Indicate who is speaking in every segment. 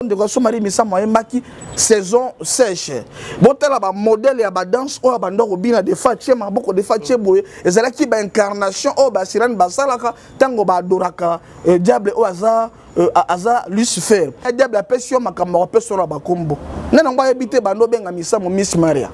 Speaker 1: De Marie Misama Maki saison sèche. Botela ba modèle ya ba danse o ba ndoko bina de fatie ma boko de fatie boye ezala ki ba incarnation o ba sirane ba salaka tango ba doraka diable o aza Lucifer. Diable apesio makambo apesio ba kombo. Nena ngwa ebite bando benga Misama Miss Maria.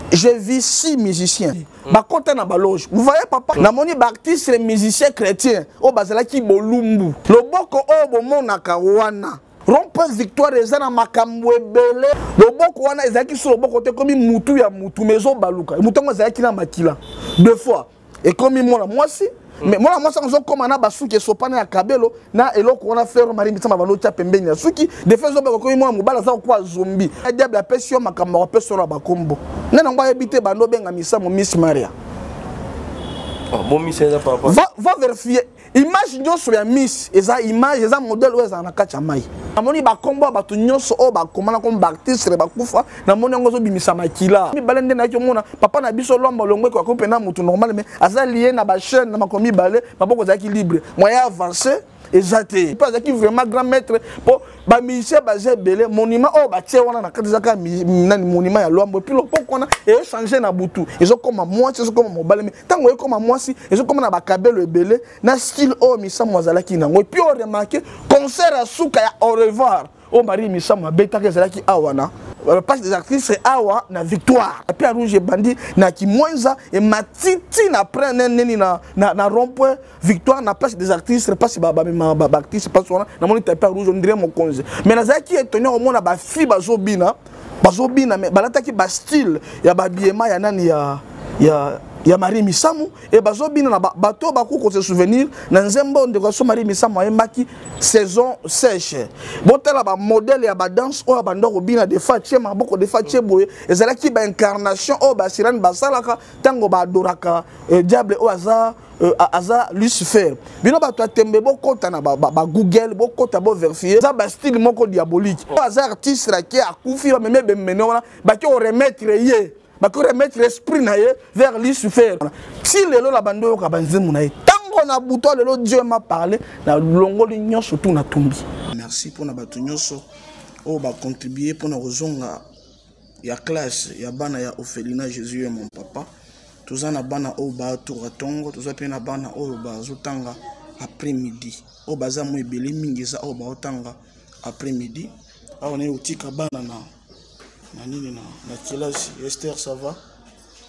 Speaker 1: J'ai vu 6 musiciens. Ba konta na ba loge. Vous voyez papa, na moni ba artiste les musiciens chrétiens o bazala ki bolumbu. Loboko o bo monaka wana. Rompeur victoire ezana makambo ebele loboko wana ezaki sur loboko te komi mutu ya mutu mezo baluka mutu ngo ezaki na makila deux fois et komi mona mwasi mais mona mwasi ngo koma na basuki sopana ya kabelo na eloko wana frère Marie Misama balo tia pembeni ya suki de fait zo bako komi mona mobala za kwa zombie diable apesio makambo apesio na bakombo nena ngo ebite bando benga Misama Miss Maria.
Speaker 2: Oh bon Miss ça papa
Speaker 1: va vérifier image nyonso ya Miss eza image eza modèle ou eza na kacha mai namoni ba kombo ba to nyonso o ba komana comme artiste ba kufa namoni ngo zo bimisa makila mi balende na ki mona papa na biso lomba longwe ko pena mutu normal mais aza lié na ba chaîne na makomi balé maboko za ki libre moyen avancé exacté pas qui vraiment grand maître pour ba musicien basé belé monument o ba tie wana na katiza ka nani monument ya lombo puis pourquoi na et changer na butu ils ont comme moi c'est comme mobile mais tango comme moi si ils ont comme na ba kabelo belé na style o Misama wazala ki nango puis on remarquer concert à souka ya au revoir o Marie Misama beta ke zala ki awana le passe des actrices awa na victoire et puis à rouge bandit na ki mwenza et matiti na prendre neni na rond-point victoire na passe des actrices passe ba actrice passe na moni tapis rouge on dirait mon congé mais na zaki étonné au monde ba fi bazobina mais balata ki ba style ya ba biema ya nani ya Marie Misama et bazobina na bato ba ko se souvenir na nzembo ndeko so Marie Misama Maki saison sèche. Botela ba modèle ya ba danse o ba ndoko bina de fatie ma boko de fatie boye ezala ki ba incarnation o ba sirane ba salaka tango ba doraka diable o aza Lucifer. Bino ba to tembe bokota na ba Google bokota bo vérifier za ba style moko diabolique. Aza artiste la ki akufi ba meme bemene wana ba ki o remettre ye ba ko remettre l'esprit na ye vers Lucifer. Si lelo la bando ka banzemu na ye tango na buto lelo Dieu m'a parlé na longoli nyonso tout na tumbi. Merci pour na batu nyonso o ba contribuer pour na rozonga ya classe ya bana ya Ophelina Jésus et mon papa. Toza na bana o ba tour tongo toza pe na bana o ba zotanga après midi o baza mo ebele mingi za o ba otanga après midi on est otika bana na nini na classe. Esther ça va?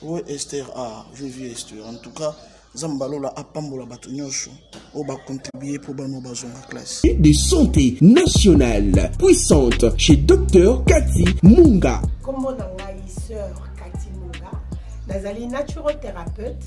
Speaker 1: Oui Esther, ah je vis Esther. En tout cas Zambalo la apambola batu nyonso o ba contribuer pour bano bazonga classe
Speaker 3: de santé nationale puissante chez Dr Cathy Munga.
Speaker 4: Comment na ngai sœur Cathy Munga nazali naturothérapeute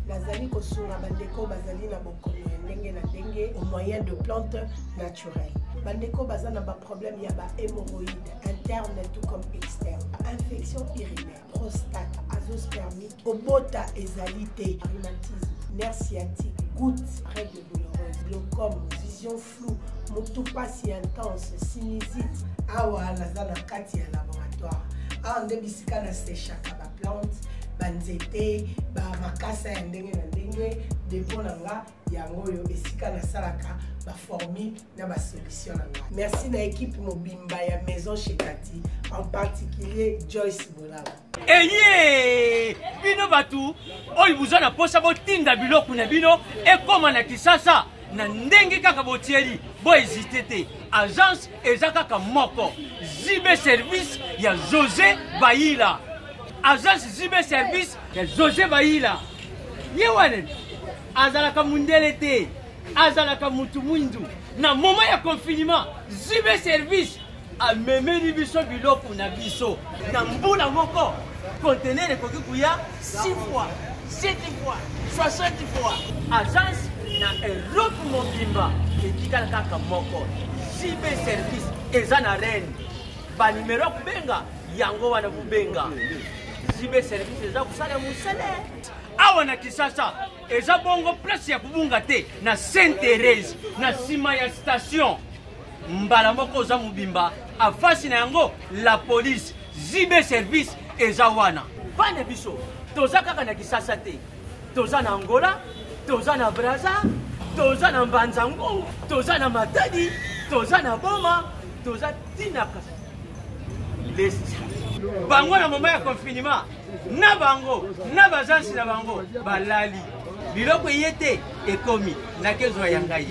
Speaker 4: nazali kosunga bandeko bazali na bokono ya ndenge na ndenge au moyen de plantes naturelles. Bandeko baza na ba problème ya ba hémorroïdes interne tout comme externe, infection urinaire, prostate, azoospermie, obota ezalité, rhumatisme, nerf sciatique, gouttes, règles douloureuses, glaucome, vision floue, motopathie intense, sinusite. Awa naza na kati ya laboratoire. Awa nde bisika na séchaka ba plante banzete ba makasa ya ndenge na ndenge depo na nga yango yo esika na salaka ba formule na ba solution na nga. Merci na équipe mobimba ya maison chez Cathy, en particulier Joyce Bolaba.
Speaker 5: Eye bino batu oyi buzana posa botinda biloko na bino ekoma na kisasa na ndenge kaka botieli bo hésiter te. Agence ezaka moko Zibe service ya José Baïla. Agence Zibe service ya José Baïla. Yewane azalaka mundele te, azalaka mutu mwindu. Na moment ya confinement, Zibe service a memeli biso biloko na biso. Na mbula moko, conteneur ekoki kuya 6 fois, 7 fois, 60 fois. Agence na Europe mobimba etikala kaka moko. Zibe service eza na reine. Ba numero kubenga yango wana kubenga. Zibe service eza kusala musele. Awa na kisasa eza bongo place ya kubunga te na Sainte-Thérèse na sima ya station mbala moko za mubimba afasi na yango la police. Zibe service eza wana bana biso toza kaka na kisasa te, toza na Angola, toza na Brazza, toza na Mbanzango, toza na Matadi, toza na Boma, toza tinaka les bango na moment ya confinement na bango na bazansi na bango balali biloko yete ekomi na kezo ya ngai.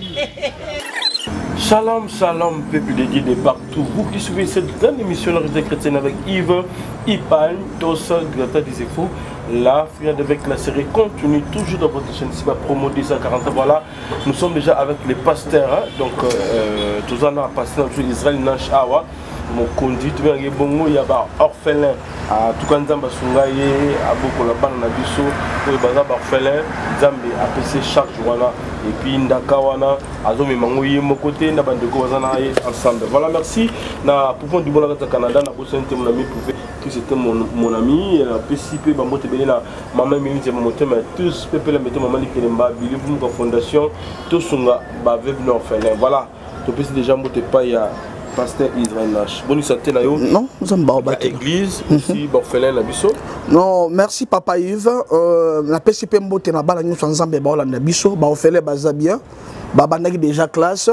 Speaker 2: Shalom, shalom, peuple de Dieu de partout. Vous qui suivez cette grande émission La Réalité Chrétienne avec Yves, Ipan, Tosa, Grata Dizefou. La finale avec la série continue toujours dans votre chaîne. C'est ma promo 240. Voilà, nous sommes déjà avec les pasteurs. Hein? Donc, tous en a passé dans Israël, Nash Awa. Mon conduit, tu vois, il y a un orphelin. À tout cas, Nzamba Sungaye, à beaucoup la banane à Bisso, pour les bazar orphelin, Nzambe a passé chaque jour là. Et puis Ndakawana, Azomi Mangoye, mon côté, Nabande Kozana ensemble. Voilà, merci. Na pour du bon au Canada, na bossé mon ami pouvait que c'était mon ami. PCP, bah moi t'es béni là, maman minute et mon thème, tous peuple la mettre maman Likelemba, Billy Vumka Fondation, tous sont là, bah veuve orphelin. Voilà, tu peux déjà monter pas il y a. Pasteur Israël Nash. Bonne santé là.
Speaker 1: Non, nous sommes pas
Speaker 2: église aussi orphelin la biso.
Speaker 1: Non, merci papa Yves. La PCP mbote na bala nyonso nzambe ba olanda biso, ba orphelin baza bien. Ba bandaki déjà classe.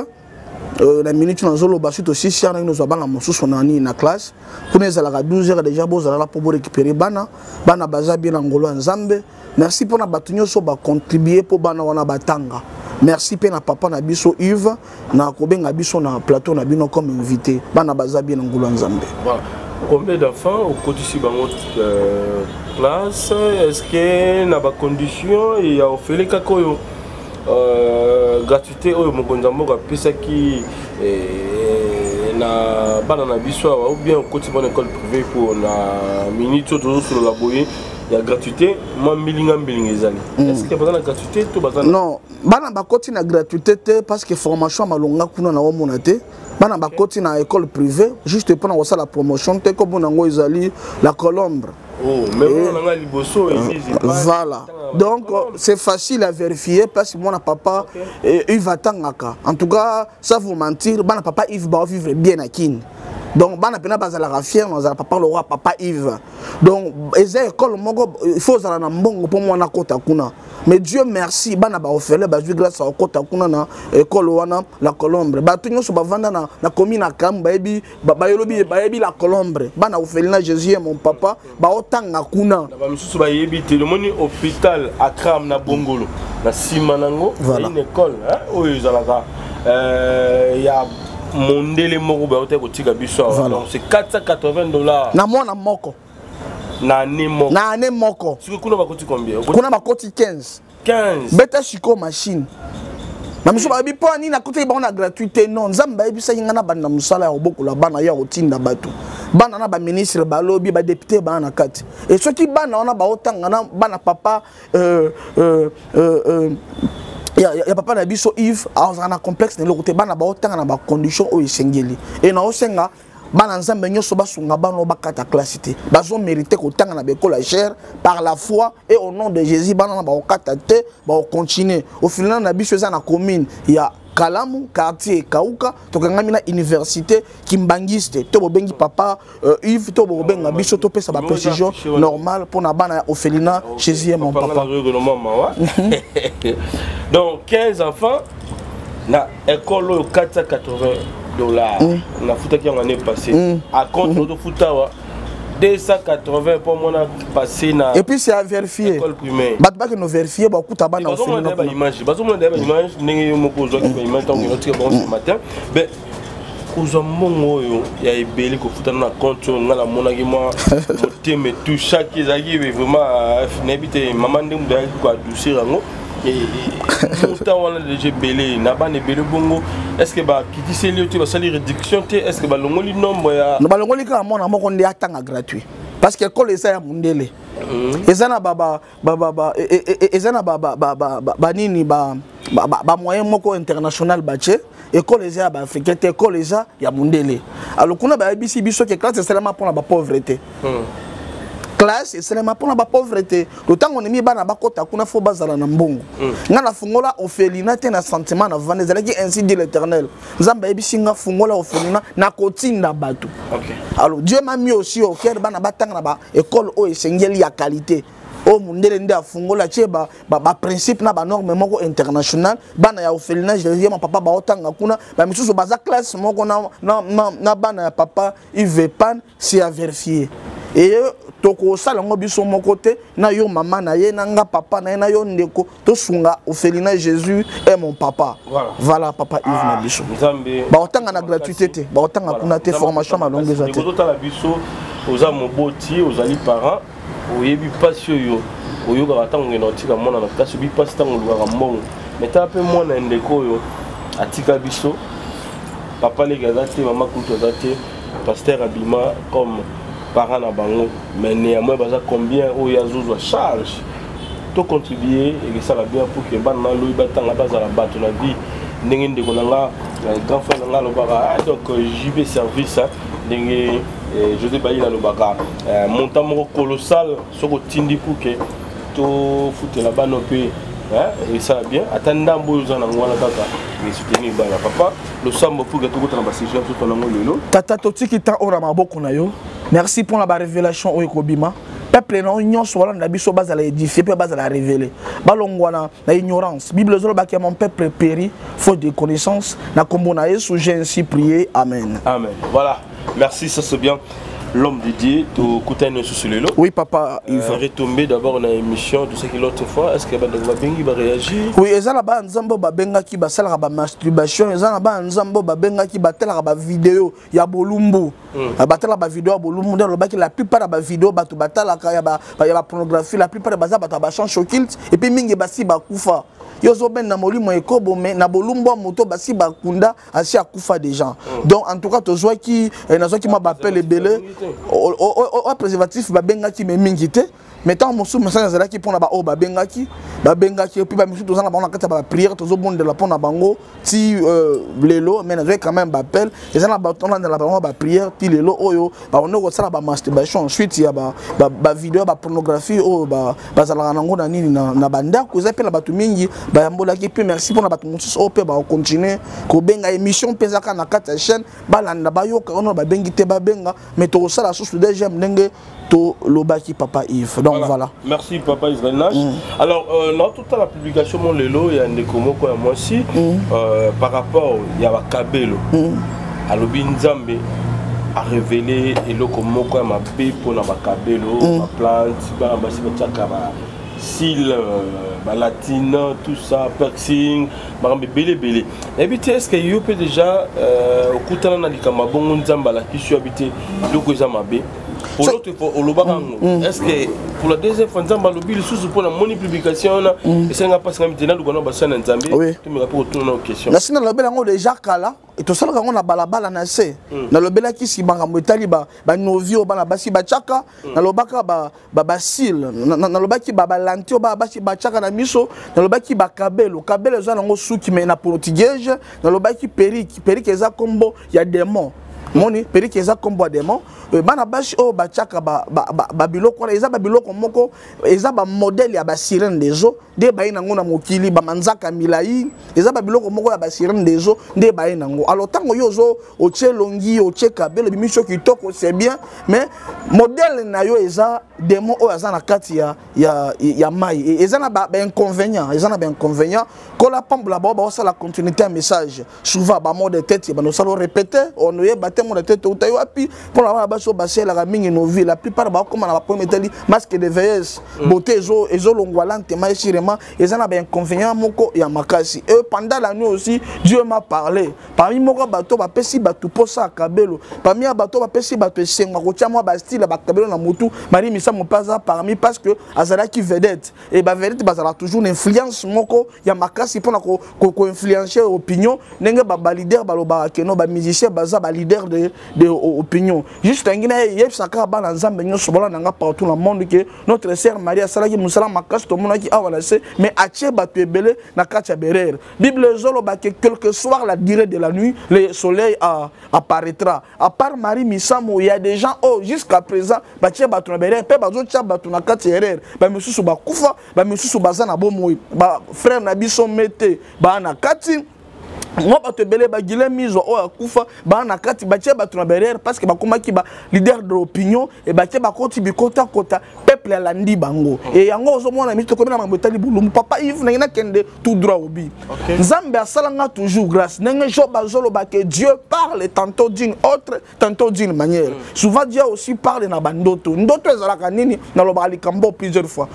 Speaker 1: La minute na zolo ba suite aussi si nous ba na mosusu na ni na classe. Kuna ezalaka 12h déjà bozala là pour récupérer bana baza bien na ngolo nzambe. Merci pour na batu nyonso ba contribuer pour bana wana batanga. Merci pe na papa na biso Yves na kobenga biso na plateau na bino comme invité bana baza bien ngolo nzambe.
Speaker 2: Voilà. Combien d'enfants au côté si bango classe est-ce que na ba condition et a offert kakoyo gratuité au mokonzambo ka pesa ki na bana na biso ou bien au côté bonne école privée pour na minute toujours sur la boye. Il y a gratuité, moi milinga ezali. Est-ce qu'il y a besoin de gratuité tout besoin? Non,
Speaker 1: bana bakoti na gratuité parce que formation malonga kuna na omona te. Bana bakoti na école privée juste pour na la promotion te comme nango ezali la Colombre.
Speaker 2: Oh, même on a liboso ici.
Speaker 1: Voilà. Donc c'est facile à vérifier parce que mon papa il va tangaka. En tout cas, ça vous mentir, bana papa Yves va vivre bien à Kin. Donc, bana pena bazala fier, nous papa le roi papa Yves. Donc, école il faut zala na mbongo pour moi na kota kuna. Mais Dieu merci, bana ba ofele ba grâce à kota kuna na école wana la Colombre. Ba tout nyonso ba vanda na commune na Kamba ebi ba yolobi la Colombre. Bana ofele na Jésus mon papa ba otanga kuna.
Speaker 2: Ba misusu ba yebi te le moni hôpital Akram na Bongolo na Simanango, une école hein oyo zalaka ya Mondele moko ba hotel kotika biso. Donc c'est $480.
Speaker 1: Na mwana moko.
Speaker 2: Na année moko.
Speaker 1: Na année moko.
Speaker 2: Siko kuna bakoti combien?
Speaker 1: Kuna bakoti 15.
Speaker 2: 15.
Speaker 1: Beta chiko machine. Na miso ba bipo ni na côté ba na gratuité non. Nzamba ebisa yinga na bana musala ya oboko la bana ya otinda batu. Bana na ba ministre ba lobby ba député ba na kati. Et ceux qui bana na ba otanga na bana papa il y a papa na biso Yves a un complexe de l'autre bana ba otanga na ba condition o esengeli et na osenga bana nzambe nyoso basunga bana bakata classité bazo mériter ko tanga na bekola cher par la foi et au nom de Jésus bana ba okata te ba continuer au final na biso za na commune il y a Kalamu, quartier Kauka, tokangami na université Kimbangiste, to bengi papa Yves to benga biso to pesa ba précision normale pour na bana Ophelina chez mon papa.
Speaker 2: Donc 15 enfants na école $480. Na futa qui en année passée. À compte de futawa 280 pour mon passé na.
Speaker 1: Et puis c'est à vérifier.
Speaker 2: École primaire.
Speaker 1: Batba que nous vérifier ba kuta bana
Speaker 2: Ophelina. Bazomo na image ndenge moko zo ki image tant que notre bon ce matin. Mais ozomongo yo ya ebeli ko futa na compte ngala monaki moi moteme tout chaque ezaki vraiment n'habite maman ndemu da ko adoucir ngo. Et pourtant on a déjà belé na ba ne belé bongo est-ce que ba kiti seli tu ba sali réduction est-ce que ba longoli nombre ya
Speaker 1: no ba longoli ka mona moko ndi atanga gratuit parce que école esa ya mundele ezana baba ezana baba nini ba moyen moko international bache école esa ba africaine école esa ya mundele alors kuna ba bisi biso que classe c'est seulement pour la pauvreté classe et seulement pour la pauvreté. Le temps on est mis bana bakota kuna fo bazala na mbongo. Ngana fungola Ophelina te na sentiment na vaneza qui ainsi dit l'Éternel. Nzamba ebisinga fungola Ophelina na kotinda batu. Alors Dieu m'a mis aussi au cœur bana batanga na ba école o esengeli ya qualité. o mundele nde afungola tie ba principe na ba norme moko international bana ya orphelinage je mon papa ba otanga kuna ba misusu baza classe moko na bana ya papa Ivepan si a vérifier et toko sala ngo biso moko te na yo mama na ye na nga papa na ye na yo ndeko to sunga orphelinage Jésus est mon papa voilà papa Yves na biso ba otanga na gratuité te ba otanga kuna te formation ma longue ezate
Speaker 2: ko tala biso oza moboti ozali parent oyebi pasi yo oyoka batango ngena otika mona na kasi bi pasi tango luka mbongo meta pe mona ndeko yo atika biso papa le gazate mama kuto azate pasteur Abima comme parent na bango mais néanmoins baza combien o ya zozo charge to contribuer et ça va bien pour que ban na lo batanga bazala bato na vie ndenge ndeko na nga grand frère na nga lo baka donc JB service ndenge José Baïla lo baka montant moko colossal soko tindi pour que to foutre la bas no pe et ça va bien attendant bozo na ngwana kaka mais soutenir bana papa le sambo pour que to kota na basisio to na ngolo
Speaker 1: tata totiki ta ora maboko na yo. Merci pour la révélation au Ekobima. Peuple non union soit là biso bazala édifier pe bazala révéler. Balongwana na ignorance. Bible zolo ba que mon peuple périt faute de connaissance. Na kombo na Yesu j'ai ainsi prié. Amen.
Speaker 2: Amen. Voilà. Merci, ça c'est bien. L'homme dédié, tu écoutes sur le lot.
Speaker 1: Oui, papa.
Speaker 2: Il va retomber d'abord dans l'émission, tout ce qu'il l'autre fois. Est-ce que Bengi va réagir?
Speaker 1: Oui, et ça là-bas, Nzambo Babenga qui va faire la masturbation. Et ça là-bas, Nzambo Babenga qui va faire la vidéo. Il y a Bolumbo. Battre la vidéo à Bolumbo. La plupart de la vidéo, il y a la pornographie. La plupart de la vidéo, il y a chokilt. Et puis, Mingi Basi Bakoufa. Yozo ben na molimo ekobo mais na bolumbo moto basi bakunda asi akufa des gens. Donc en tout cas to zwa ki na zwa ki ma bappelle belé au préservatif babenga ki me mingité mais tant mosu masana zala ki pona ba o babenga ki et puis ba misu to zana ba na kata ba prière to zo bonde la pona bango ti lelo mais na zwa quand même bappelle et zana ba tona na la ba prière ti lelo oyo ba ono ko sala ba masturbation ensuite ya ba vidéo ba pornographie o ba zala nango na nini na banda ko zapela batu mingi bayambola ki pe merci pour na batu mosusu o pe ba continuer ko benga émission pezaka na kata chaîne balanda bayoka ono ba bengi te ba benga mais to sala source de j'aime ndenge to lobaki papa Yves. Donc voilà.
Speaker 2: Merci papa Israël Nash. Alors dans toute la publication mon lelo il y a des komoko moi aussi par rapport il y a Kabelo alobi Nzambe a révélé eloko moko ma be pour na Kabelo ma plante ba basi bataka ba sil latine tout ça piercing marambe belé et puis est-ce que yo peut déjà okutana na likama bongo Nzamba la ki sur habité loko za mabe pour l'autre est-ce que pour la deuxième fois Nzamba lobi le sous pour la moni publication et ça n'a pas ça maintenant le gouvernement bassin Nzambe tu me rappelles retourner aux questions
Speaker 1: la sina lobela ngo déjà kala et to sala ngo na balabala na se na lobela ki si banga motali ba novio bana basi ba chaka na lobaka ba sil na lobaki ba lantio ba basi ba chaka na miso na lobaki ba kabelo za ngo suki mais na portugais na lobaki perique eza kombo ya démon moni perique eza kombo démon bana bashi o bachaka ba biloko eza ba biloko moko eza ba modèle ya ba sirène des eaux de ba ina ngona mokili ba manzaka milai eza ba biloko moko ya ba sirène des eaux de ba ina ngo alors tango yozo o tchelongi o tchekabelo bimisho kitoko c'est bien mais modèle na yo eza démon o eza na kati ya mai eza na ba inconvénient ko la pambola ba ça la continuité un message souvent ba mot de tête ba no salo répéter on y ba tellement de tête ou tayo api pour la baso basé la mingi no vie la plupart ba comme na ba metali masque de vieillesse beauté ezo longwalante mai sirement eza na ba inconvénient moko ya makasi et pendant la nuit aussi Dieu m'a parlé parmi moko bato ba pesi bato posa kabelo parmi bato ba pesi bato esenga ko tia moi ba style ba kabelo na mutu mari misa mo pas parmi parce que azala ki vedette et ba vedette bazala toujours une influence moko ya makasi pour na ko influencer opinion ndenge ba leader ba loba keno ba musicien baza ba leader de opinion juste ngina yeb saka ba na Nzambe nyoso bola nanga partout dans le monde que notre sœur Maria salaki musala makasi to monaki awala se mais atie bato ebele na katia berere Bible zolo ba que quelque soit la durée de la nuit le soleil apparaîtra à part Marie Misamo il y a des gens jusqu'à présent ba tie bato na berere pe bazo tia bato na katia erreur ba misusu ba kufa ba misusu bazana bomoyi ba frère na biso mete ba na kati moi bato belé ba gile mizo o akufa ba na kati ba tie bato na derrière parce que ba komaki ba leader de l'opinion et ba tie ba koti bi kota peuple ya landi bango et yango ozo mona mi to komina mabetali bulumu papa Yves na ina kende tout droit obi nzambe asalanga toujours grâce nenge jo bazolo ba que Dieu parle tantôt d'une autre tantôt d'une manière souvent Dieu aussi parle na bandoto ndoto ezalaka nini na loba likambo plusieurs fois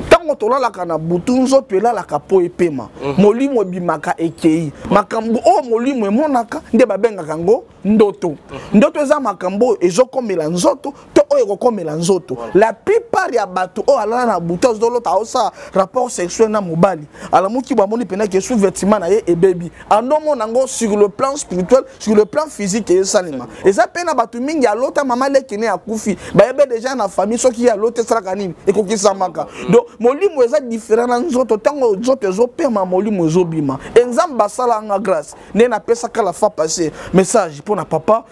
Speaker 1: tango tolala kana butunzo pela la kapo epema molimo bimaka ekei makambo o molimo monaka nde babenga kango ndoto ndoto eza makambo ezokomela nzoto to oyo ekokomela nzoto la plupart ya bato o alala na buto zolota osa rapport sexuel na mobali ala muki bamoni pena ke sous-vêtement na ye e baby andomo nango sur le plan spirituel sur le plan physique et salima eza pena bato mingi alota mama lekene akufi bayebe déjà na famille soki ya lote sala nini ekokisamaka donc molimo eza différent na nzoto tango nzoto ezopema molimo ezobima enzamba basala nga grâce né na pesa kala fa passer message pour na papa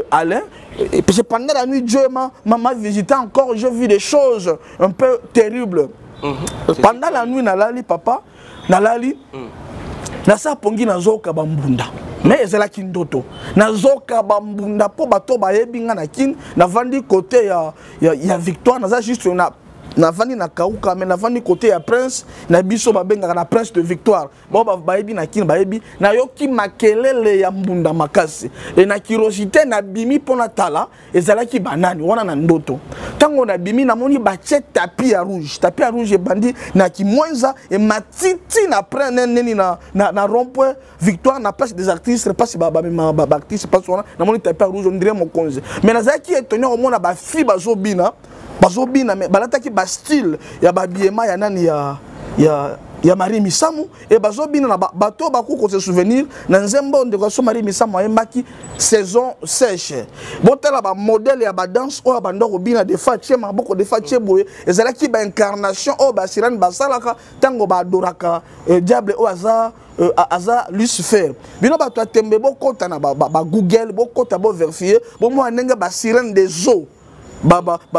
Speaker 1: Alain et puis pendant la nuit Dieu m'a visité encore j'ai vu des choses un peu terribles pendant la nuit nalali papa nalali na sa pongi na zoka bambunda mais ezalaki ndoto na zoka bambunda po bato bayebinga na kin na vandi côté ya Victoire na juste na vandi na kauka mais na vandi côté ya prince na biso babenga na prince de Victoire bon bayebi na kin bayebi na yoki makelele ya mbunda makasi et na curiosité na bimi pona tala ezalaki banani wana na ndoto tango na bimi na moni ba tapis ya rouge bandi na kimwenza et matiti na prendre neni na rond-point Victoire na place des artistes pas ba artiste pas wana na moni tapis rouge on dirait mokonzi mais na zaki étonné au mona ba fi bazobina mais balataki ba style ya babiema ya nani ya Marie Misamu et bazobina na bato bakuko se souvenir na nzembo ndeko so Marie Misamu ayembaki saison sèche botela ba modèle ya ba danse o ba ndoko bina de fatie maboko de fatie boye ezalaki ba incarnation o ba sirane basalaka tango ba adoraka diable o aza Lucifer bino bato atembe bokota na ba Google bokota bo vérifier bo mo ndenge ba sirane des eaux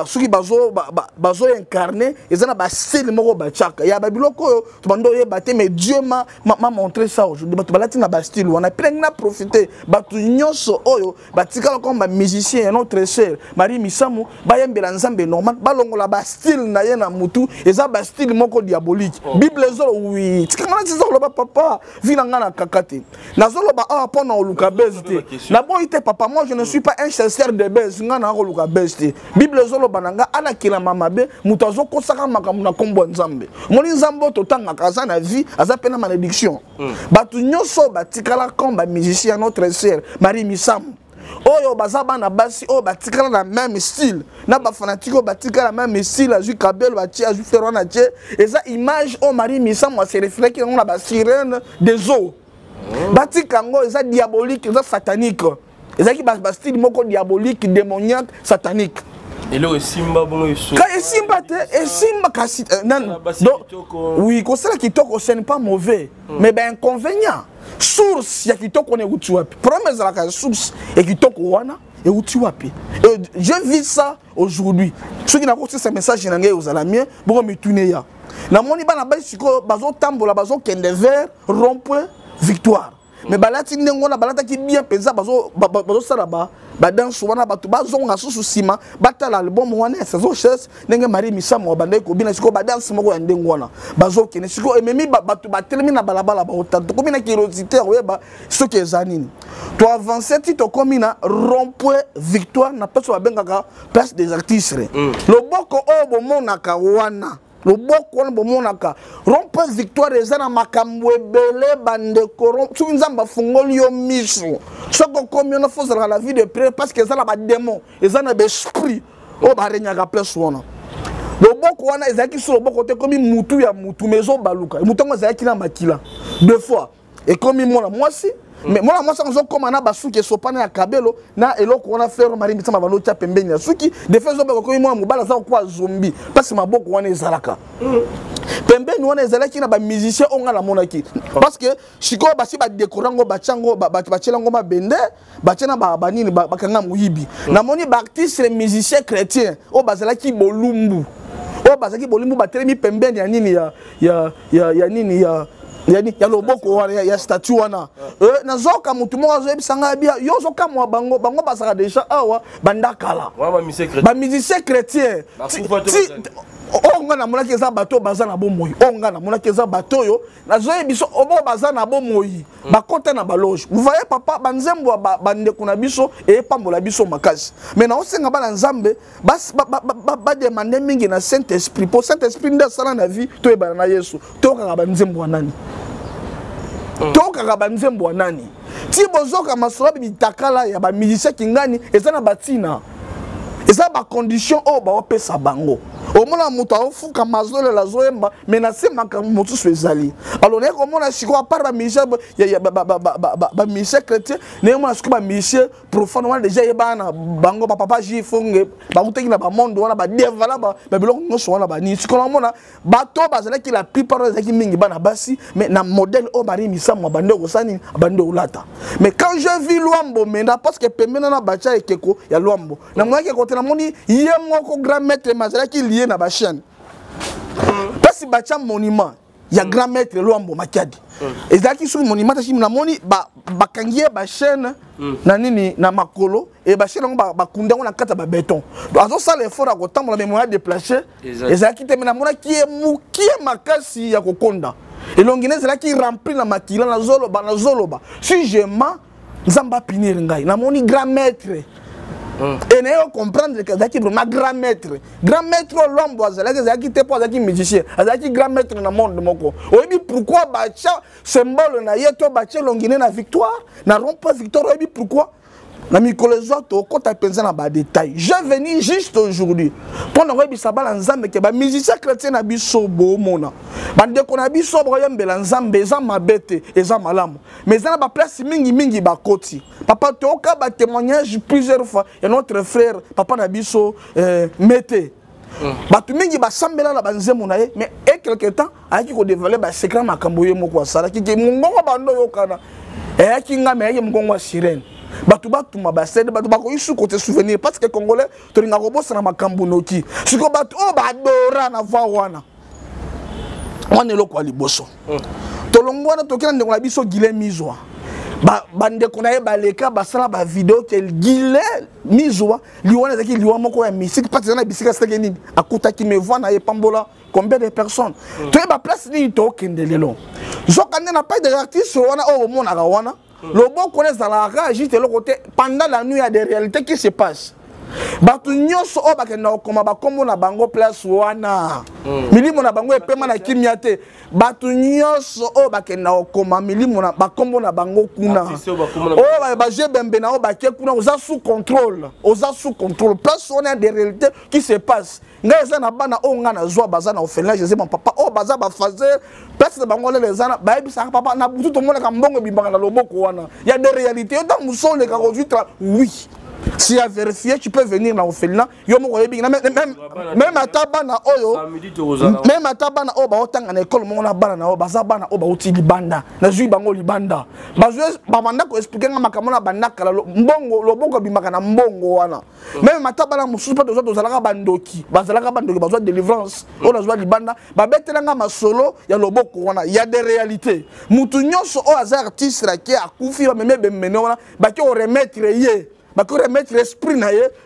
Speaker 1: soki bazo incarné ezana ba style moko ba chaka ya babiloko to bando yeba te mais Dieu m'a montré ça aujourd'hui bato balati na ba style on a plein na profiter bato nyonso oyo batikala comme ba musicien notre sœur Marie Misamu bayembela nzambe normal balongola ba style na ye na mutu eza ba style moko diabolique bible zo oui tikanga na zo ba papa vina ngana kakate na zo ba a pona oluka bezite na bon ite papa moi je ne suis pas un chasseur de bêtes ngana oluka bezite Bible zolo bananga ala kila mamabe mutazo kosaka makamuna kombo nzambe moni nzambo totanga kaza na vie aza pena malédiction batu nyoso batikala komba musicien notre sœur Marie Misamu oyo bazaba na basi o batikala na même style na ba fanatiko batikala na même style azu kabel batia azu ferona tie eza image o Marie Misamu se reflète dans la sirène des eaux batikango eza diabolique eza satanique eza ki ba style moko diabolique démoniaque satanique.
Speaker 2: Et là, Simba, bon,
Speaker 1: Simba, kasi, oui, comme ça, kitoko, ce n'est pas mauvais, mais ben inconvénient. Source, ya kitoko ne utuapi. Promesse la source et kitoko wana et utuapi. Je vis ça aujourd'hui. Ceux qui n'ont pas ce message, ils n'ont pas mieux, bon, me tourner ya. Na moni ba na ba siko bazo tambola bazo kende vers rond-point Victoire. Mais balati ndengona balata ki bien penza bazo sala ba danse wana batu bazonga susu sima batala album wana saison chess ndenge Marie Misamu bande ko bina siko ba danse moko ya ndengona bazo kene siko ememi batu batelemi na balabala ba otanto ko bina curiosité oyeba soki ezanini to avancer ti to komina rond-point Victoire na place babengaka place des artistes loboko o bomonaka wana le boko wana bomonaka rond-point Victoire ezana makambo ebele bande korom soki nzamba fungoli yo miso soko komi na fozala la vie de prière parce que ezana ba démon ezana be esprit o ba renyaka place wana le boko wana ezaki sur le boko te komi mutu ya mutu mezo baluka mutu ngo ezaki na makila deux fois et komi mona moi si mais moi ça nous comme na basuki sopana ya kabelo na eloko wana frère Marie Misamu balo tia pembeni ya suki de fait zo ko moi mobala za kwa zombie parce que maboko wana ezalaka pembeni wana ezalaki na ba musicien onga la monaki parce que chiko basi ba décorango ba chango ba chelango ma bende ba chena ba banini ba kanga muyibi na moni ba artiste musicien chrétien o bazalaki bolumbu o bazalaki bolumbu ba telemi pembeni ya nini ya nini yani ya loboko wana ya statue wana nazoka mutu moko azoyebisanga bia yo ozokamwa bango basaka déjà awa bandakala ba musicien chrétien onga na monaki eza bato baza na bomoi onga na monaki eza bato yo nazoyebiso obo baza na bomoi bakota na baloge vous voyez papa banzembo bandeko na biso epambola biso makasi mais na osenga bana nzambe ba demander mingi na Saint-Esprit pour Saint-Esprit nda sala na vie to ebana na Yesu to kaka banzembo wanani ti bozoka masolo bitakala ya ba musicien kingani eza na batina eza ba condition o ba opesa bango omona mutu afuka mazole la zoemba menacé makamutu swezali alors ne komona siko à part ba musicien ba musicien chrétien ne mona siko ba musicien profane wana déjà yebana bango ba papa jifonge ba uteki na ba monde wana ba devala ba biloko ngoso wana ba ni siko mona bato bazala ki la plupart ezaki mingi bana basi mais na modèle o bari misamwa bande kosani bande ulata mais quand je vis Luambo menda parce que pemena na bacha ekeko ya Luambo na mwana ke kote na moni ye moko grand maître mazala ki lié na ba chaîne parce que bacha monument ya grand maître Luambo Makadi ezaki sur monument tachi na moni ba kangie ba chaîne na nini na makolo et ba chaîne ba kunda na kata ba béton donc azo sala effort à kotambola mais moya déplacer ezaki te na mona ki makasi ya kokonda et longine ezaki rempli na makila na zoloba si je mens nzamba pinir ngai na moni grand maître et ne comprendre que zaki vraiment grand maître Luambo zaki te po zaki musicien zaki grand maître na monde moko oyebi pourquoi bacha symbole na yeto bacha longine na victoire na rompa victoire oyebi pourquoi na mikolo zoto kota penza na ba détail je venu juste aujourd'hui pour na oyebi sabala nzambe ke ba musicien chrétien na biso bo mona bande ko na biso bo yembela nzambe eza mabete eza malamu mais za na ba place mingi ba koti papa toka ba témoignage plusieurs fois et notre frère papa na biso mete batu mingi ba sambela na banzemo na ye mais et quelque temps aki ko dévoiler ba secret makambo ye moko asala ki mungongo bando yokana aki ngame ye mungongo sirène batu ma basede batu bako isu côté souvenir parce que congolais to ringa robosa na makambo noki siko batu o ba dora na voix wana wana loko aliboso to longwana to kina ndeko na biso gile mizwa bande konaye baleka basala ba vidéo ke gile mizwa liwana zaki liwa moko ya musique parce que na bisika steke nini akuta ki me voix na epambola combien de personnes to ba place ni to kendelelo zokande na pas de artiste wana o mona ga wana le bon connaît la rage juste le côté pendant la nuit il y a des réalités qui se passent batu nyonso o bakenda okoma bakombo na bango place wana milimo na bango epema na kimia te batu nyonso o bakenda okoma milimo na bakombo na bango kuna o ba jebembe na o baké kuna oza sous contrôle place on a des réalités qui se passent nga eza na bana o nga na zwa baza na orphelinage je sais mon papa o baza ba fazer place na bango les ana ba ebisa papa na butu to mona ka mbongo bimbanga na loboko wana il y a des réalités dans musole ka rejoindre oui. Si à vérifier, tu peux venir dans l'orphelinat. Même à Tabana, même à Tabana, autant en école, mon abana, bazabana, outi libanda, na zui bango libanda. Babanda ko expliquer na makamona bandaka mbongo, loboko bimakana mbongo wana. Même à Tabana, musupa to za zalaka bandoki, bazalaka bandoki, bazwa délivrance, on a zwa libanda, babetelanga masolo ya loboko wana, il y a des réalités. Mutu nyonso o azar artiste la qui a kufi ba meme bemene wana, ba ki o remettre ye. Bah que remettre l'esprit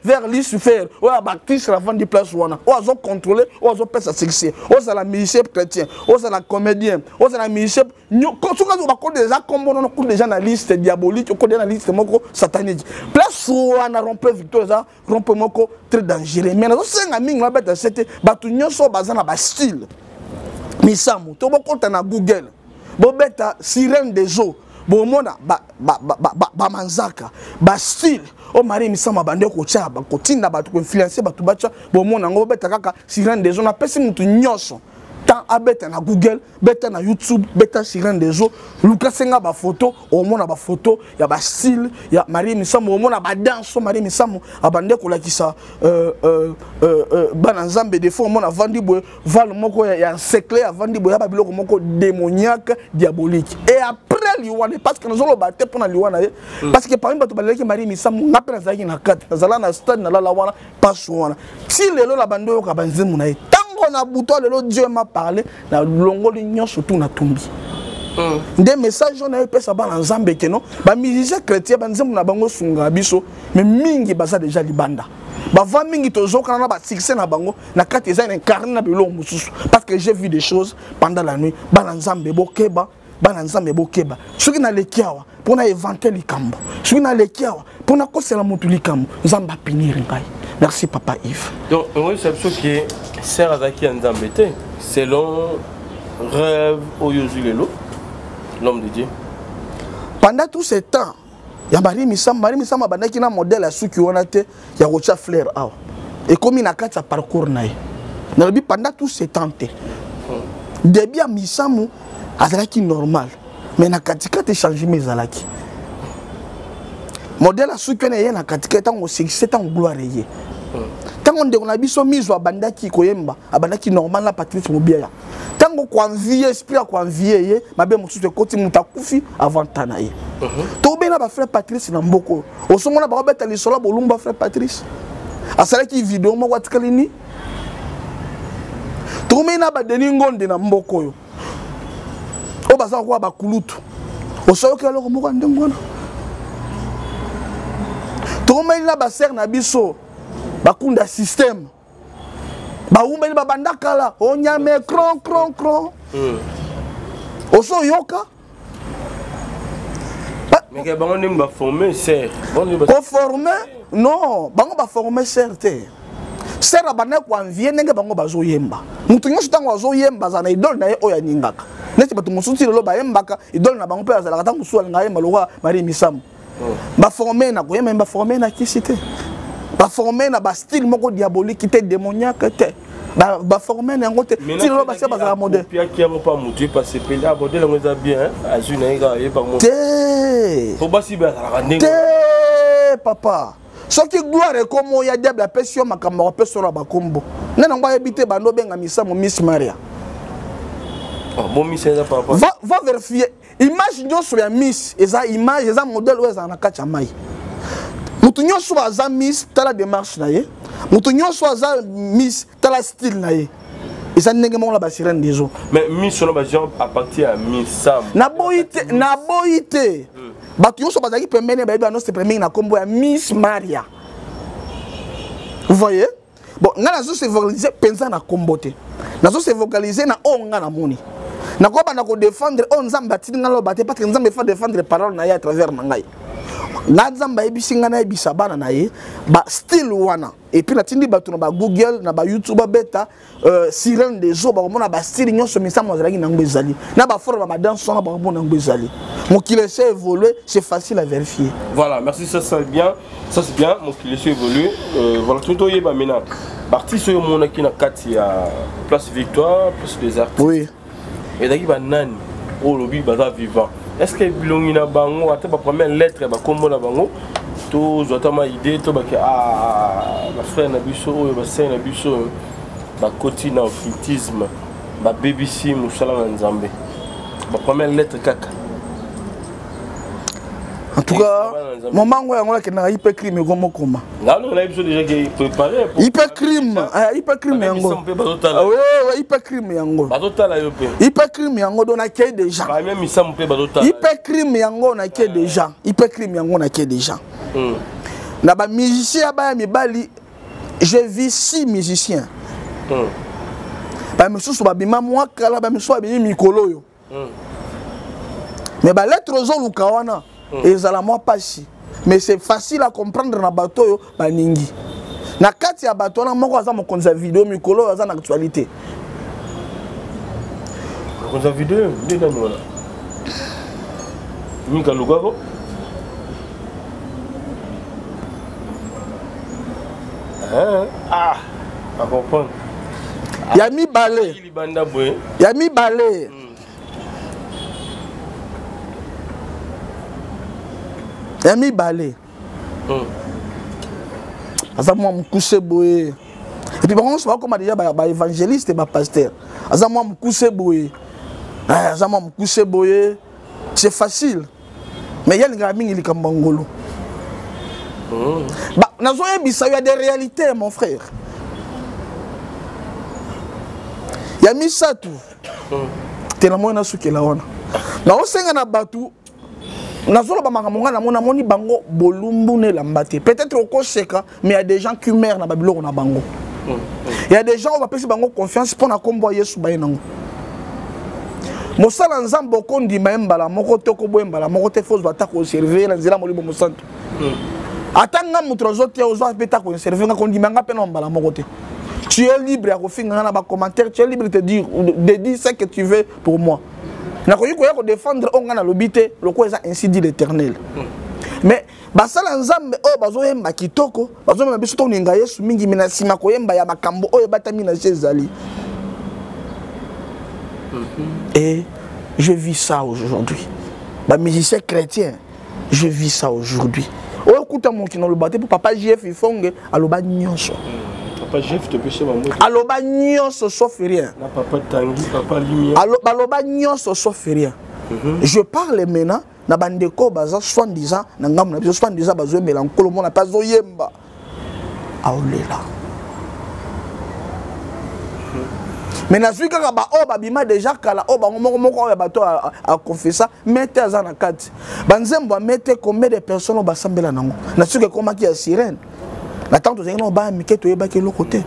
Speaker 1: vers l'isufère ou à baptiste la fin du place wana ou à zo contrôler ou à zo faire sa succès ou à la musicien chrétien ou à la comédien ou à la musicien quand tu vas au déjà comme on a déjà la liste diabolique ou dans la liste moko satanique place wana rompe victoire rompe moko très dangereux mais na zo senga mingi na beta c'était batu nyonso bazana ba style misamu to boko na Google bo beta sirène des eaux bomona ba manzaka ba style o mari misama bande ko tia ba kotinda ba ko influencer ba tubacha bomona ngo beta kaka sirène des eaux na pesi mutu nyonso tant abeta na Google beta na YouTube beta sirène des eaux luka senga ba photo o mona ba photo ya ba style ya mari misama o mona ba danse mari misama abande ko lakisa bana nzambe des fois o mona vandi boy val moko ya secret avandi boy ya ba biloko moko démoniaque diabolique et après liwana parce que nous allons battre pour na liwana parce que parmi bato balaki mari misamu ngapela zaki na kati nazala na stade na la wana passe wana si lelo la bando ka banzemu na tango na buto lelo Dieu m'a parlé na longo l'union surtout na tumbi Des messages on a pesa ba nzambe keno ba musicien chrétien ba nzambe na bango sunga biso mais mingi baza déjà libanda ba va mingi tozo kana ba succès na bango na kati za incarné na bilo mususu parce que j'ai vu des choses pendant la nuit ba nzambe bokeba ba nzambe bokeba soki na lekiawa pona éventer likambo soki na lekiawa pona kosela mutu likambo nzamba pinir ngai. Merci papa Yves.
Speaker 2: Donc oui c'est ce qui est sert azaki nzambe te selon rêve oyozulelo l'homme de Dieu.
Speaker 1: Pendant tout ce temps, il y a Marie Missama qui a un modèle à ceux qui ont été, il y a Rocha Flair. Et comme il a un parcours, pendant tout ce temps, début à Missama, c'est normal. Mais il y a un changé mes alaki. Modèle à ceux qui ont été un katika, c'est un gloire. Tant qu'on a mis mise à Bandaki Koyemba, à Bandaki normal, la Patrice Mobia. Tant qu'on a envie, esprit qu'on a envie, ma belle mousse de côté Moutakufi avant Tanaï. Tobé n'a pas frère Patrice Namboko. Au sommet, on a pas fait les sols pour l'umba frère Patrice. À celle qui vidéo, moi, Watkalini. Tobé n'a pas de ningon de Namboko. Au bazar, on va Kulutu. Au sol, qui a le remords en Dengwana. Tobé n'a pas serre Nabiso. Bakunda système baumeli babandaka la onyame cron oso yoka
Speaker 2: mais que bango ni ba former c'est
Speaker 1: ko former non bango ba former certes sera bana ko envier nenge bango bazo yemba mutu nyosho tango bazo yemba za na idole na ye oya ningaka neti batu musuti lo ba yembaka idole na bango pe azala kata musuwa nga yemba loka Marie Misamu ba former na ko yemba ba former na kisite ba former na ba style moko diabolique te démoniaque te ba former na ngote style lo ba se ba za modèle
Speaker 2: puis qui a pas motivé parce que pela modèle on est bien azuna ega et par moi
Speaker 1: te
Speaker 2: faut pas si ba la
Speaker 1: te papa soki gloire comme ya diable la pression makambo peso na ba kombo nena ngwa ebité bando benga Misamu Miss Maria
Speaker 2: bon Miss papa
Speaker 1: va vérifier image nyoso ya Miss eza image eza modèle ou eza na kacha mai. Mutu nyonso aza Miss tala démarche na ye mutu nyonso aza Miss tala style na ye eza ndenge moko la ba sirène des eaux
Speaker 2: mais Miss on va genre à partir à Missam
Speaker 1: na boité batu nyonso bazaki pembeni ba yebi annonce premier na kombo ya Miss Maria. Vous voyez bon nga nazo se vocaliser penza na kombo te nazo se vocaliser na onga na moni na ko bana ko défendre on nzamba batini ngalo baté parce que nzamba fa défendre parole na ye à travers ngai na nzamba ebisinga na ebisa bana na ye ba style wana et puis na tindi batu na ba Google na ba YouTube beta sirène des eaux ba mona ba style nyonso Misamu azalaki na ngwezali na ba forme ba danse na ba mona ngwezali mon qui laisse évoluer c'est facile à vérifier.
Speaker 2: Voilà merci ça c'est bien mon qui laisse évoluer voilà tout yeba maintenant parti sur mon qui na kati ya place Victoire place des artistes
Speaker 1: oui
Speaker 2: et daki ba nani o lobi baza vivant. Est-ce que bilongi na bango ata ba première lettre ba kombo na bango to zota ma idée to ba ke ba frère na biso o ba sœur na biso ba koti na occultisme ba BBC musala na nzambe ba première lettre kaka.
Speaker 1: En tout cas moment où on a que na hyper crime comme comment
Speaker 2: là on a besoin déjà qui préparer
Speaker 1: hyper crime yango ouais hyper crime yango
Speaker 2: bazotala yo pe
Speaker 1: hyper crime yango on a que déjà
Speaker 2: même Misamu pe bazotala
Speaker 1: hyper crime yango on a que déjà hyper crime yango on a que déjà na ba musicien ba mibali j'ai vu 6 musiciens ba misusu ba bima moi kala ba misusu ba bimi mikolo yo mais ba lettre zo lukawana et ça la moi pas si mais c'est facile à comprendre na bateau yo baningi na kati ya bateau na moko aza mokonza vidéo mikolo aza na actualité
Speaker 2: mokonza vidéo ndena nona mika lugako à comprendre
Speaker 1: ya mi balé Yami balé. Aza moi mukuse boye. Et puis par contre, c'est comme déjà ba évangéliste et ba pasteur. Aza moi mukuse boye. Aza moi mukuse boye. C'est facile. Mais il y a les mingi likambangolo. Bah nazo yebisa il y a des réalités mon frère. Yami ça tout. Te na mona sukela wana. na osenga na batu nazolo ba makambo na moni bango bolumbu ne lambate peut-être au koseka mais il y a des gens qui meurent na babilo na bango. Il y a des gens on va passer bango confiance pour na kombo Yesu ba yango. Mosala nzambo kondi maembala moko toko boembala moko te fausse bata ko servir na nzela molimo mosanto. Atanga mutrozo te ozo beta ko servir nga kondi manga pe na mbala moko te. Tu es libre à refaire un commentaire, tu es libre de dire ce que tu veux pour moi. Je vais défendre le quoi ainsi dit l'Éternel. Mais basala nzambe o bazoyemba kitoko bazoyemba biso to ninga Yesu mingi minasima koyemba ya makambo oyo batami na Jézali. Et je vis ça aujourd'hui. Ba musicien chrétien, je vis ça aujourd'hui. O écoute mon qui dans le bateau pour papa JF ifonge aloba nyonso.
Speaker 2: Papa Jeff te péché maman.
Speaker 1: Aloba nyonso sauf rien.
Speaker 2: Na papa Tanguy, papa Lumière.
Speaker 1: Aloba nyonso sauf rien. Je parle maintenant na bandeko baza 70 ans na ngamu na biso 70 ans bazo melankolo mona pazo yemba. Aolela. Mais na zui kaka ba o babima déjà kala o ba moko ya bato a confesser mette azana kati. Banzembo mette combien de personnes ba sambela nango. Na suke komaki ya sirène. La tante aux gens ba mike to yeba ke lo côté.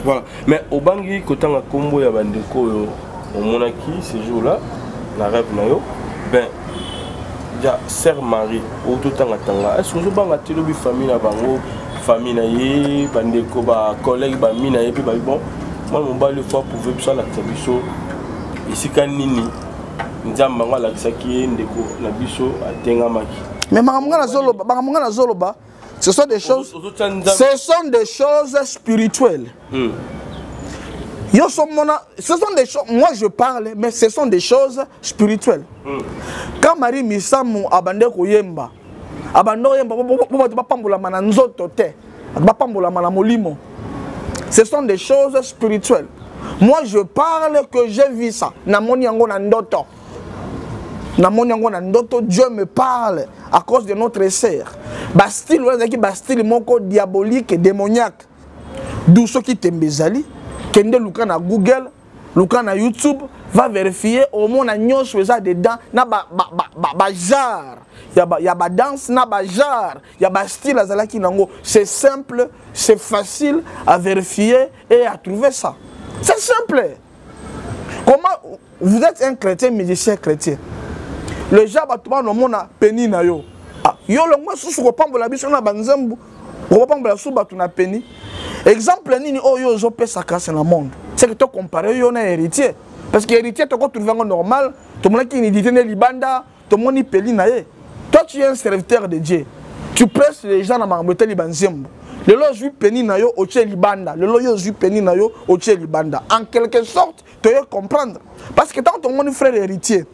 Speaker 2: Voilà. Mais au bangi kotanga kombo ya bandeko au monaki ce jour-là, la rêve na yo, ben ya sœur Marie au totanga tanga. Est-ce que vous banga telobi famille na bango, famille na ye, bandeko ba collègue ba mina ye puis ba bon. Moi mon ba le fois pouvait ça la tabiso. Ici kanini nzamba ngala kisaki ndeko na biso atenga maki.
Speaker 1: Mais makamanga na zoloba ce sont des choses spirituelles. Ce sont des choses, moi je parle, mais ce sont des choses spirituelles. Quand Marie Misamu abande koyemba, abando yemba ba pambola mana nzoto te, ba pambola mana molimo. Ce sont des choses spirituelles. Moi je parle que j'ai vu ça. Na moni yango na ndoto. Dieu me parle à cause de notre sœur. Bastille, Bastille, moko diabolique et démoniaque. D'où ce qui t'embezali, kende luka na Google, luka na YouTube, va vérifier au moins na nyos weza dedans, na ba jar, ya ba danse, na ba jar, ya Bastille azalaki nango. C'est simple, c'est facile à vérifier et à trouver ça. C'est simple. Comment vous êtes un chrétien, musicien chrétien? Le gens battement no mona peni na yo. Yo le moi sous repambola biso na banzembu. Repambola sous batu na peni. Exemple nini o yo zo pesa casse na monde. C'est que tu comparer yo na héritier parce que héritier to ko trouver normal, to mona ki ni ditene libanda, to moni peli na ye. Toi tu es un serviteur de Dieu. Tu presses les gens na mambote li banzembu. Le lo ju peni na yo o che libanda. Le lo yo ju peni na yo o che libanda. En quelque sorte, tu dois comprendre parce que tant ton mon frère héritier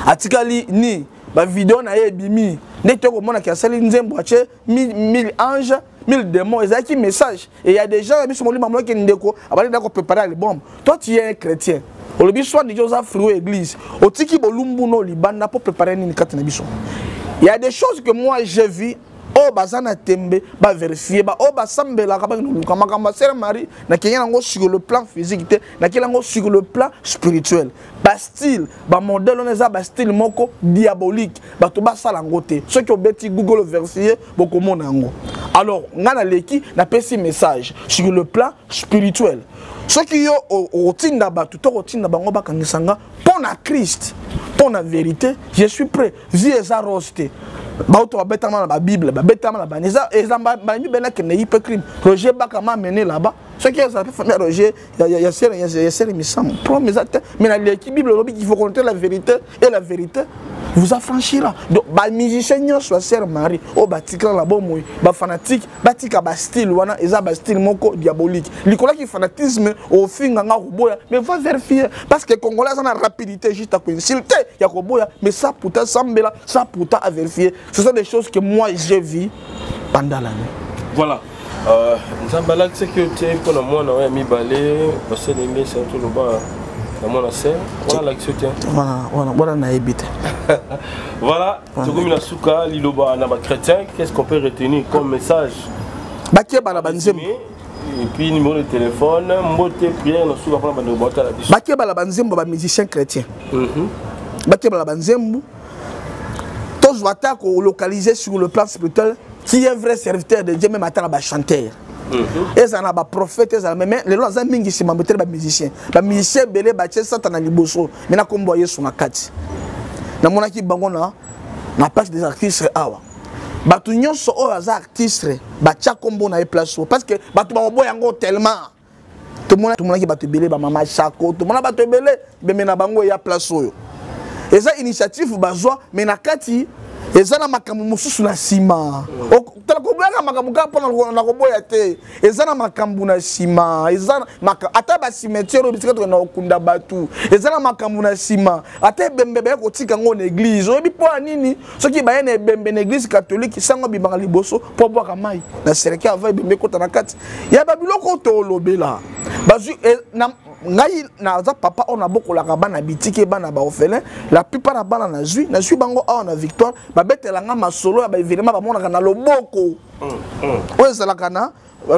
Speaker 1: atikali ni ba vidéo na ye bimi nete ko mona ki asali nzembo ache 1000 anges 1000 démons ezaki message et il y a des gens biso molima mo ki ndeko abali dako préparer l'album. Toi tu es un chrétien o le biso de Joseph fruit église otiki bolumbu no libanda pour préparer ni kati na biso. Il y a des choses que moi j'ai vu o bazana tembe ba vérifier ba o ba sambela ka ba nuka makamba sœur Marie na kenya ngo sur le plan physique na kenya ngo sur le plan spirituel. Bastille ba modèle on eza Bastille moko diabolique ba to ba sala ngote ceux qui ont beti Google vérifier boko mona ngo. Alors ngana leki na pesi message sur le plan spirituel. Ceux qui ont rotinda ba tout rotinda bango ba kangisanga pour na Christ, pour la vérité, je suis prêt. Vie eza rosté. Bauto ba betama la Bible, ba betama la baneza ezamba ba mi bena ke ne hypocrite. Roger Bakama mené là-bas. Ce qui est famille Roger, il y a serre misam. Promesate, mais la Bible lobby il faut connaître la vérité et la vérité vous affranchira. Donc ba musicien soit sœur Marie, o batika la bomoy, ba fanatique, batika Bastille wana eza Bastille moko diabolique. Likola qui fanatisme au finga nga roboya, mais va vérifier parce que Congolais ont la rapidité juste à consulter, ya roboya, mais ça pourtant sambela, ça pourtant à vérifier. Ce sont des choses que moi j'ai vues pendant l'année. Voilà.
Speaker 2: Nzambala c'est que tu es pour moi na mi balé parce que les c'est tout le bas na mon sœur voilà l'action tient
Speaker 1: voilà na habite
Speaker 2: voilà tu comme la souka liloba na ba chrétien qu'est-ce qu'on peut retenir comme message
Speaker 1: bakie bala banzembo
Speaker 2: et puis numéro de téléphone mbote prière na souka pour ba boîte la biso
Speaker 1: bakie bala banzembo ba musicien chrétien batebala banzembu tous vata ko localiser sur le plan spirituel qui est un vrai serviteur de Dieu même atana ba chanteur et ça na ba prophète ça même les lois za mingi sima betere ba musicien belé ba tche satana liboso mais na kombo yesu na kati na monaki bango na page des artistes awa batu nyonso o za artiste ba tcha kombo na e place parce que batu ba boya yango tellement tout le monde qui batu belé ba mama chako tout le monde batu belé be mena bango ya place oyo eza initiative bazwa mais na kati eza na makambo mususu na sima tala ko banga makambo ka pona na ko boya te eza na makambo na sima eza ata ba cimetière bisika to na okunda batu eza na makambo na sima ata bembe ba ko tika ngo na église obi po nini soki ba na bembe na église catholique sango bibanga liboso po boka mai na sereke ava bembe ko na kati ya babiloko to lobela bazu na ngai na za papa on a beaucoup la bana bitike bana ba orphelin la plupart na bana na zui bango a na victoire ba betela nga masolo ya ba événement ba mona na loboko o za la kana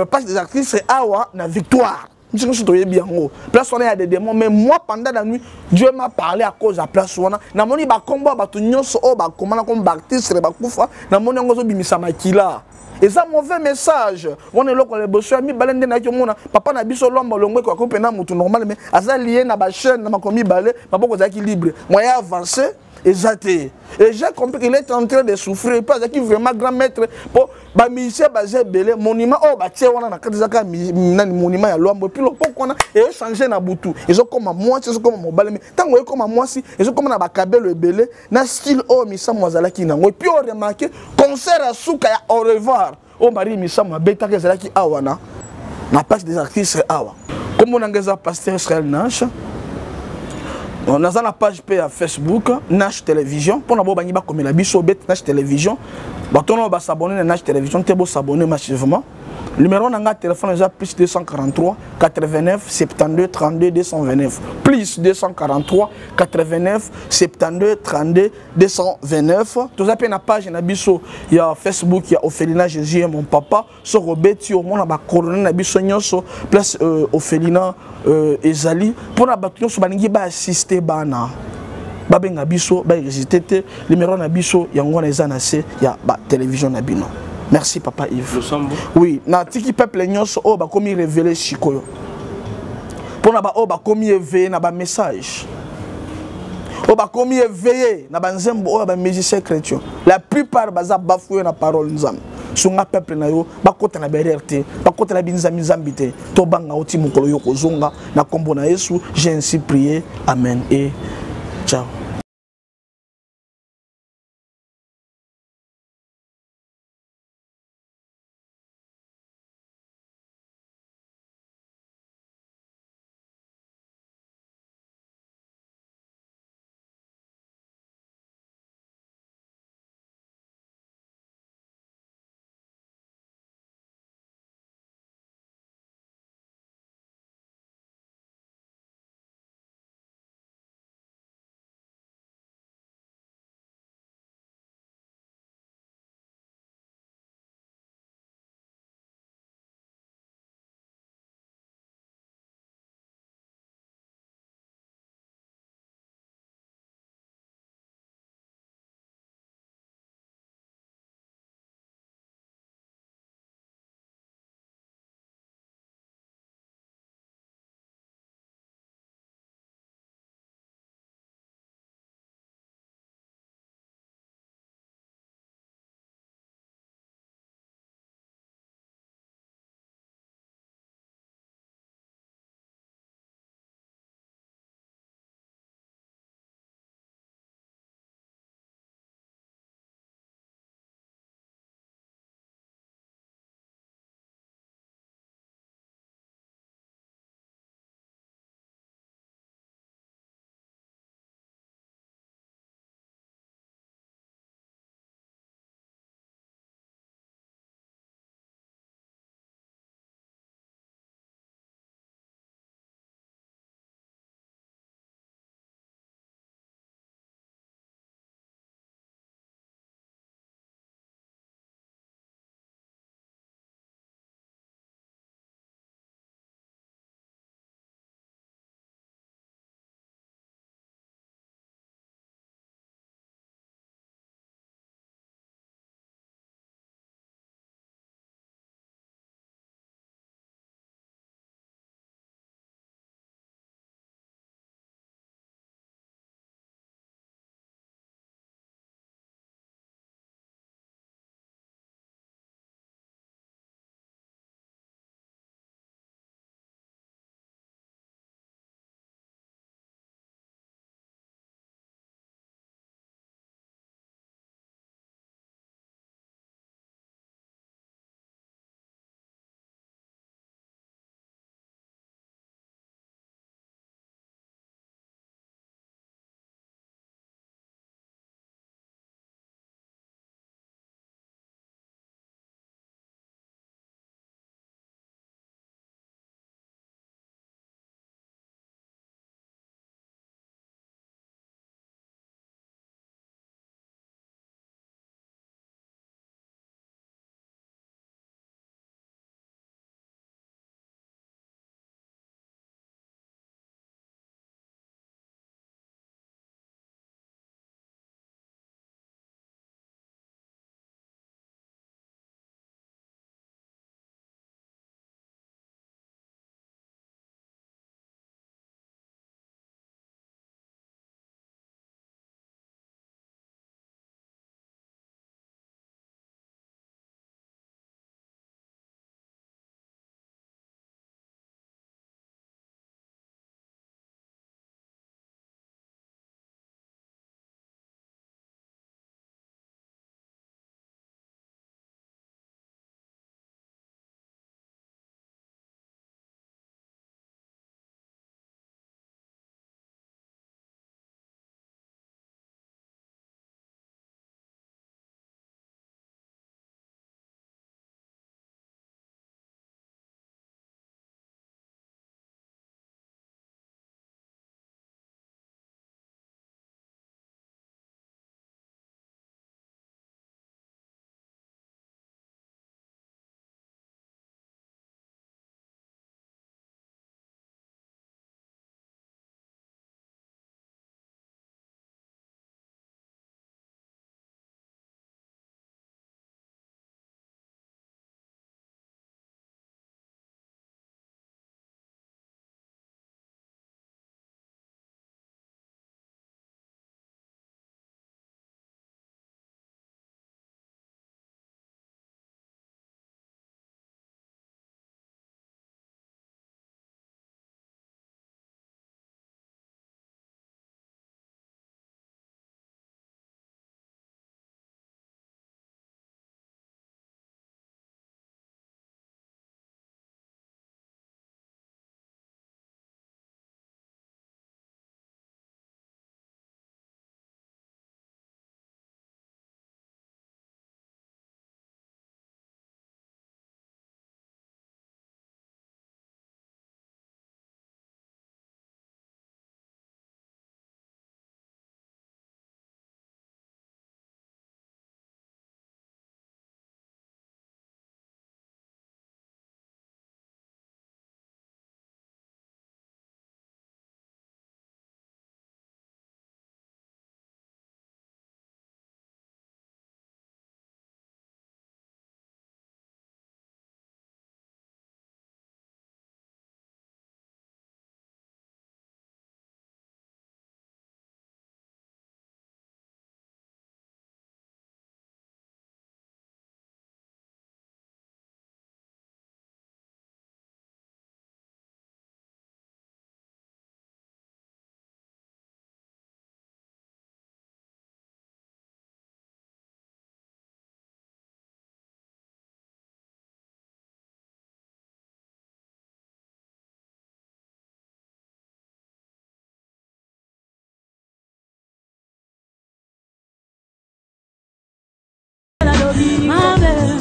Speaker 1: page des actrices awa na victoire je suis toyé bien haut place on a des démons mais moi pendant la nuit Dieu m'a parlé à cause de place on na moni ba kombo ba to nyonso o ba komana comme baptiste ba kufa na moni ngo zo bimisa makila. Et ça mauvais message. On est là quand les bossus mi balende na kiomona papa na biso lomba longwe kwa ko pena mutu normal mais asa lié na ba chaîne na makomi balé maboko za libre. Moyen avancé exacté. Et j'ai compris qu'il est en train de souffrir parce qu'il vraiment grand maître pour ba musicien basé belé monument oh ba tie wana na katizaka na monument ya lombo puis pourquoi na et changer na butu. Ils ont comme moi, ils ont comme mobile mais tant que comme moi si ils ont comme na ba kabelo belé na style oh misa mwazala ki na. Et puis on remarque concert à souka ya au revoir. Oh Marie Missama beta que c'est qui awana na page des artistes awa comme on engage pasteur Israël Nash on a la page à Facebook Nash Télévision pour na bo bangi ba comme la biso bet Nash Télévision ba tono ba s'abonner na Nash Télévision te bo s'abonner massivement numéro na téléphone déjà plus 243 89 72 32 229 plus 243 89 72 32 229 tout ça na page na biso ya Facebook ya Ophelina Jésus et mon papa so robeti au monde ba colonel na biso nyonso place Ophelina ezali pour na bato nyonso baningi ba assister bana babenga biso ba résister numéro na biso yango na eza na se ya ba télévision na bino. Merci papa Yves. Oui, na tiki peuple nyonso o ba komi révéler chikoyo. Pona ba o ba komi éveiller na ba message. O ba komi éveiller na ba nzembo o ba musicien chrétien. La plupart baza bafoué na parole nzam. Sunga peuple na yo ba kota na BRT, ba kota na binzami nzambité. To banga oti mukolo yo kozonga na kombo na Yesu, j'ai ainsi prié. Amen et ciao.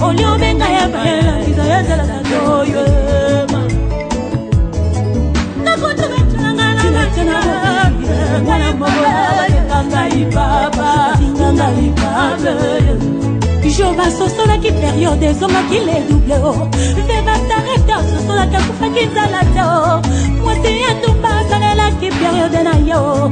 Speaker 6: oliobenga ya bayela izayazela kadoyo Jova sosolaki période ezongaki le double o Veva sareta sosolaki akufaki nzala te o Mwasi ya tumba asalelaki période na yo